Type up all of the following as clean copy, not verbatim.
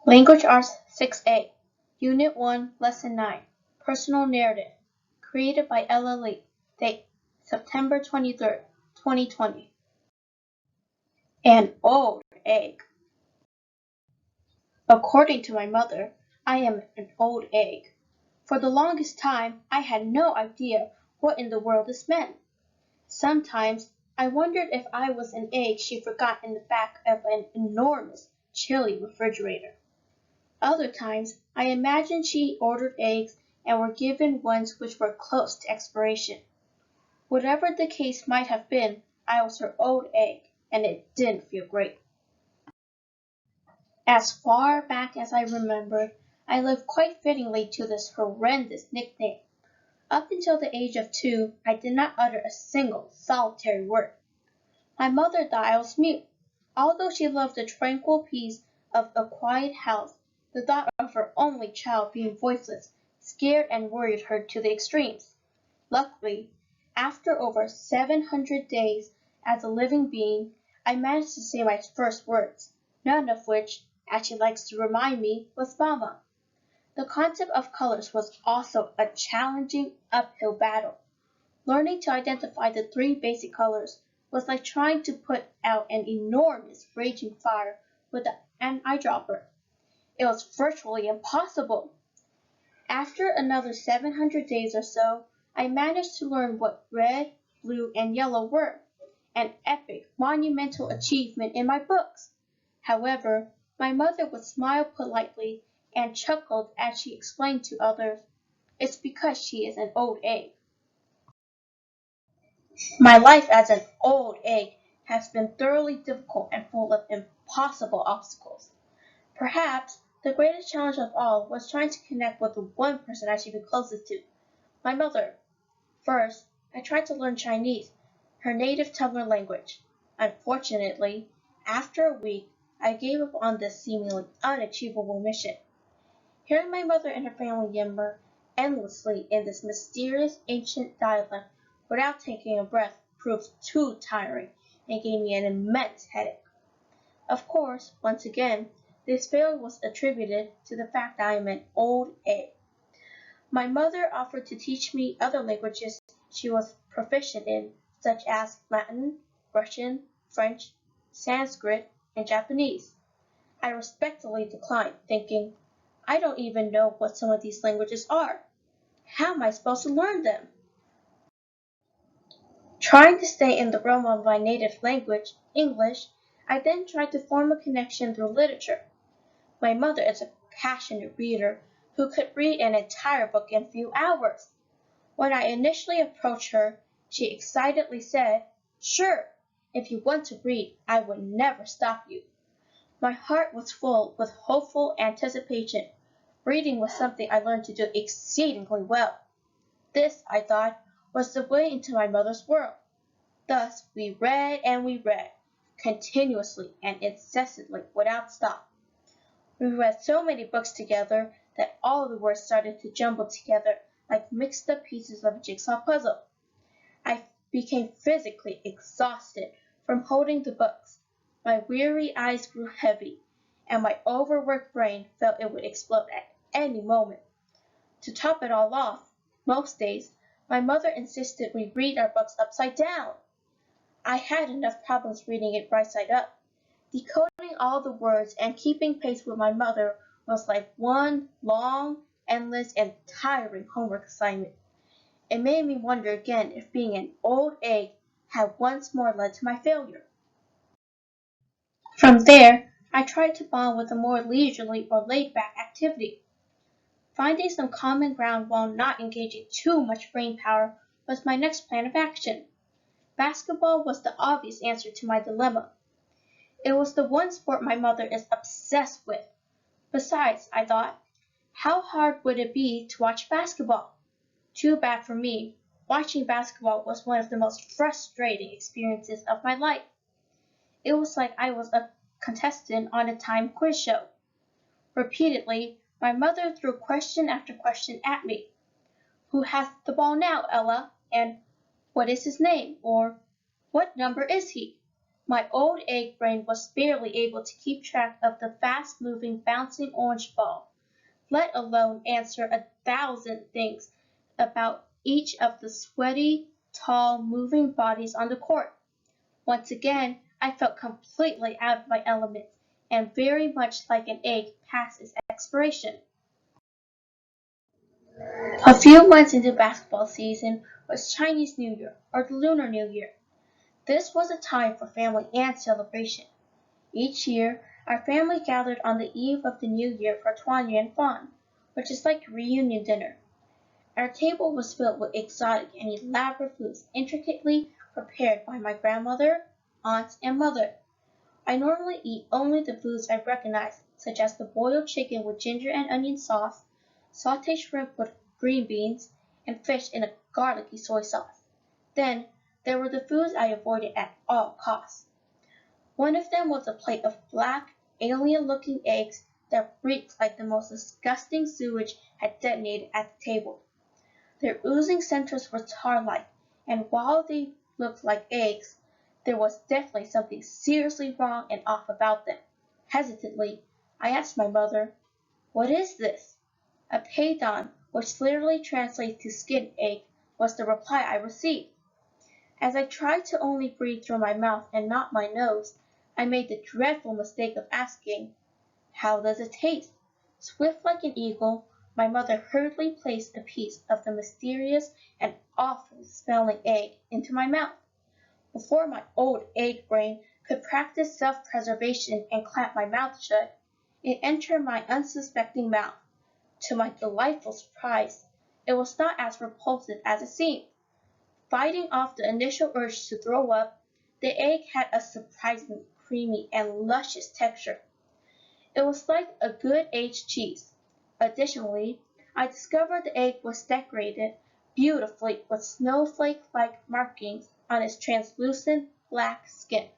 Language Arts 6A, Unit 1, Lesson 9, Personal Narrative, created by Ella Lee, date September 23rd, 2020. An old egg. According to my mother, I am an old egg. For the longest time, I had no idea what in the world this meant. Sometimes I wondered if I was an egg she forgot in the back of an enormous, chilly refrigerator. Other times I imagined she ordered eggs and were given ones which were close to expiration. Whatever the case might have been, I was her old egg, and it didn't feel great. As far back as I remember, I lived quite fittingly to this horrendous nickname. Up until the age of 2, I did not utter a single solitary word. My mother thought I was mute. Although she loved the tranquil peace of a quiet house, the thought of her only child being voiceless scared and worried her to the extremes. Luckily, after over 700 days as a living being, I managed to say my first words, none of which, as she likes to remind me, was "Mama." The concept of colors was also a challenging uphill battle. Learning to identify the 3 basic colors was like trying to put out an enormous raging fire with an eyedropper. It was virtually impossible. After another 700 days or so, I managed to learn what red, blue, and yellow were, an epic, monumental achievement in my books. However, my mother would smile politely and chuckled as she explained to others, "It's because she is an old egg." My life as an old egg has been thoroughly difficult and full of impossible obstacles. Perhaps the greatest challenge of all was trying to connect with the one person I should be closest to, my mother. First, I tried to learn Chinese, her native Tongva language. Unfortunately, after a week, I gave up on this seemingly unachievable mission. Hearing my mother and her family yammer endlessly in this mysterious ancient dialect without taking a breath proved too tiring and gave me an immense headache. Of course, once again, this failure was attributed to the fact that I am an old egg. My mother offered to teach me other languages she was proficient in, such as Latin, Russian, French, Sanskrit, and Japanese. I respectfully declined, thinking, I don't even know what some of these languages are. How am I supposed to learn them? Trying to stay in the realm of my native language, English, I then tried to form a connection through literature. My mother is a passionate reader who could read an entire book in a few hours. When I initially approached her, she excitedly said, "Sure, if you want to read, I would never stop you." My heart was full with hopeful anticipation. Reading was something I learned to do exceedingly well. This, I thought, was the way into my mother's world. Thus we read, continuously and incessantly without stop. We read so many books together that all the words started to jumble together like mixed up pieces of a jigsaw puzzle. I became physically exhausted from holding the books. My weary eyes grew heavy, and my overworked brain felt it would explode at any moment. To top it all off, most days, my mother insisted we read our books upside down. I had enough problems reading it right side up. Decoding all the words and keeping pace with my mother was like one long, endless, and tiring homework assignment. It made me wonder again if being an old egg had once more led to my failure. From there, I tried to bond with a more leisurely or laid-back activity. Finding some common ground while not engaging too much brain power was my next plan of action. Basketball was the obvious answer to my dilemma. It was the one sport my mother is obsessed with. Besides, I thought, how hard would it be to watch basketball? Too bad for me, watching basketball was one of the most frustrating experiences of my life. It was like I was a contestant on a timed quiz show. Repeatedly, my mother threw question after question at me. "Who has the ball now, Ella?" and "What is his name?" or "What number is he?" My old egg brain was barely able to keep track of the fast-moving, bouncing orange ball, let alone answer 1,000 things about each of the sweaty, tall, moving bodies on the court. Once again, I felt completely out of my element and very much like an egg past its expiration. A few months into basketball season was Chinese New Year, or the Lunar New Year. This was a time for family and celebration. Each year, our family gathered on the eve of the New Year for Tuan Yuan Fan, which is like a reunion dinner. Our table was filled with exotic and elaborate foods intricately prepared by my grandmother, aunts, and mother. I normally eat only the foods I recognize, such as the boiled chicken with ginger and onion sauce, sauteed shrimp with green beans, and fish in a garlicky soy sauce. Then, there were the foods I avoided at all costs. One of them was a plate of black, alien-looking eggs that reeked like the most disgusting sewage had detonated at the table. Their oozing centers were tar-like, and while they looked like eggs, there was definitely something seriously wrong and off about them. Hesitantly, I asked my mother, "What is this?" "A paidan," which literally translates to skin egg, was the reply I received. As I tried to only breathe through my mouth and not my nose, I made the dreadful mistake of asking, "How does it taste?" Swift like an eagle, my mother hurriedly placed a piece of the mysterious and awful-smelling egg into my mouth. Before my old egg brain could practice self-preservation and clamp my mouth shut, it entered my unsuspecting mouth. To my delightful surprise, it was not as repulsive as it seemed. Fighting off the initial urge to throw up, the egg had a surprisingly creamy and luscious texture. It was like a good aged cheese. Additionally, I discovered the egg was decorated beautifully with snowflake-like markings on its translucent black skin.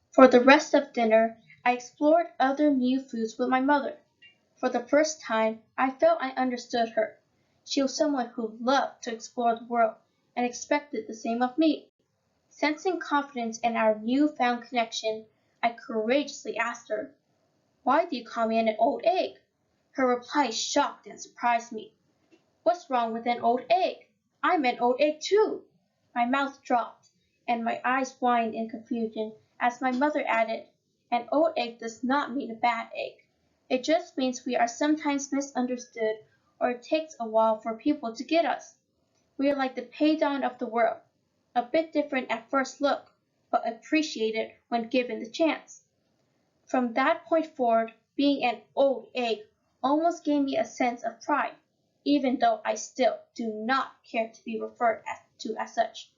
For the rest of dinner, I explored other new foods with my mother. For the first time, I felt I understood her. She was someone who loved to explore the world and expected the same of me. Sensing confidence in our new-found connection, I courageously asked her, "Why do you call me an old egg?" Her reply shocked and surprised me. "What's wrong with an old egg? I'm an old egg too." My mouth dropped, and my eyes widened in confusion as my mother added, "An old egg does not mean a bad egg. It just means we are sometimes misunderstood or it takes a while for people to get us. We are like the paidan of the world, a bit different at first look, but appreciated when given the chance." From that point forward, being an old egg almost gave me a sense of pride, even though I still do not care to be referred to as such.